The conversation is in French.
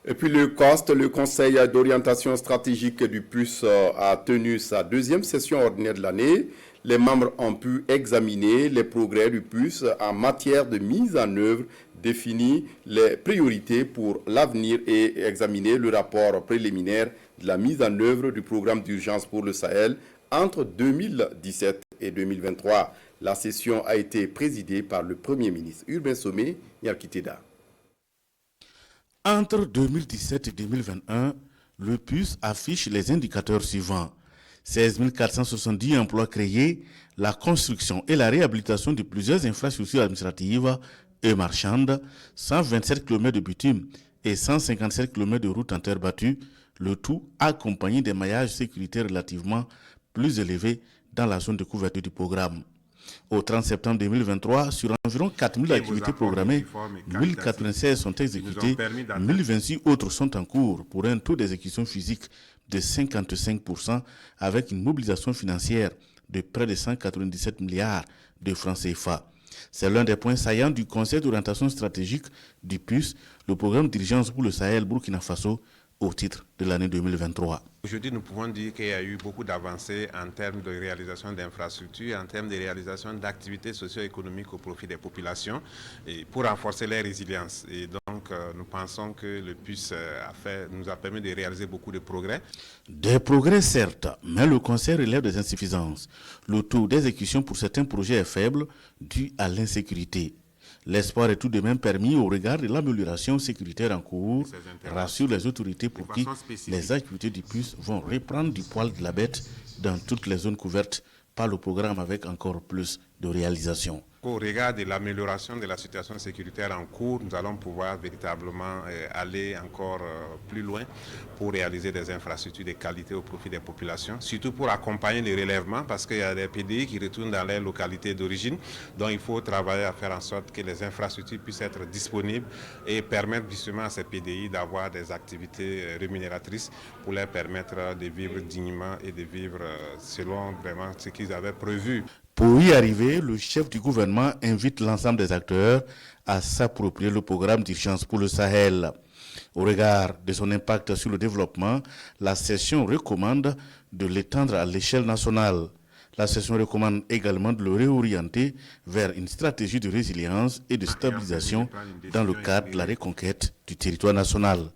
Et puis le COST, le Conseil d'orientation stratégique du PUS, a tenu sa deuxième session ordinaire de l'année. Les membres ont pu examiner les progrès du PUS en matière de mise en œuvre, définir les priorités pour l'avenir et examiner le rapport préliminaire de la mise en œuvre du programme d'urgence pour le Sahel entre 2017 et 2023. La session a été présidée par le Premier ministre Urbain Somé Nyarkiteda. Entre 2017 et 2021, le PUS affiche les indicateurs suivants. 16 470 emplois créés, la construction et la réhabilitation de plusieurs infrastructures administratives et marchandes, 127 km de bitume et 157 km de routes en terre battue, le tout accompagné des maillages sécuritaires relativement plus élevés dans la zone de couverture du programme. Au 30 septembre 2023, sur environ 4000 activités programmées, 1096 sont exécutées, 1026 autres sont en cours pour un taux d'exécution physique de 55% avec une mobilisation financière de près de 197 milliards de francs CFA. C'est l'un des points saillants du Conseil d'orientation stratégique du PUS, le programme d'urgence pour le Sahel Burkina Faso, au titre de l'année 2023. Aujourd'hui, nous pouvons dire qu'il y a eu beaucoup d'avancées en termes de réalisation d'infrastructures, en termes de réalisation d'activités socio-économiques au profit des populations et pour renforcer leur résilience. Et donc, nous pensons que le PUS nous a permis de réaliser beaucoup de progrès. Des progrès, certes, mais le Conseil relève des insuffisances. Le taux d'exécution pour certains projets est faible, dû à l'insécurité. L'espoir est tout de même permis au regard de l'amélioration sécuritaire en cours, rassure les autorités pour qui les activités du PUS vont reprendre du poil de la bête dans toutes les zones couvertes par le programme avec encore plus de réalisation. Au regard de l'amélioration de la situation sécuritaire en cours, nous allons pouvoir véritablement aller encore plus loin pour réaliser des infrastructures de qualité au profit des populations, surtout pour accompagner les relèvements parce qu'il y a des PDI qui retournent dans leur localité d'origine. Donc il faut travailler à faire en sorte que les infrastructures puissent être disponibles et permettre justement à ces PDI d'avoir des activités rémunératrices pour leur permettre de vivre dignement et de vivre selon vraiment ce qu'ils avaient prévu. Pour y arriver, le chef du gouvernement invite l'ensemble des acteurs à s'approprier le programme d'urgence pour le Sahel. Au regard de son impact sur le développement, la session recommande de l'étendre à l'échelle nationale. La session recommande également de le réorienter vers une stratégie de résilience et de stabilisation dans le cadre de la reconquête du territoire national.